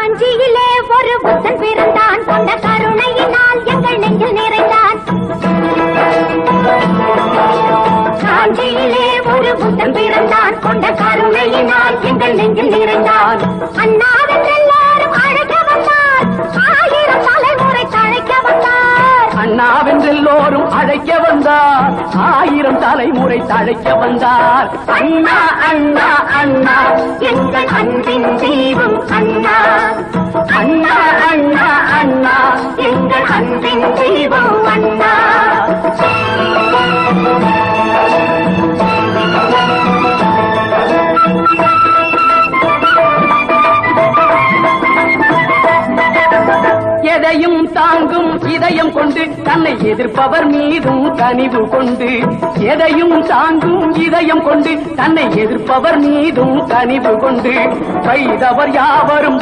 காஞ்சியிலே ஒரு புத்தன் பிறந்தான் கொண்ட கருணையினால் எங்கள் நெஞ்சில் நிறைந்தான் காஞ்சியிலே ஒரு புத்தன் பிறந்தான் கொண்ட கருணையினால் எங்கள் நெஞ்சில் நிறைந்தான் அண்ணாவென்று எல்லாரும் அழைக்க வந்தார் ஆயிரம் தலைமுறை தழைக்க வந்தார் அண்ணாவென்றெல்லோரும் அழைக்க வந்தார் ஆயிரம் தலைமுறை தழைக்க வந்தார் அண்ணா அண்ணா அண்ணா எங்கள் அன்பின் தீபம் அண்ணா அண்ணா அண்ணா அண்ணா எங்கள் அன்பின் தீபம் அண்ணா எதையும் தாங்கும் இதயம் கொண்டு தன்னை எதிர்ப்பவர் மீதும் கனிவு கொண்டு எதையும் தாங்கும் இதயம் கொண்டு தன்னை எதிர்ப்பவர் மீதும் கனிவு கொண்டு வைதவர் யாவரும்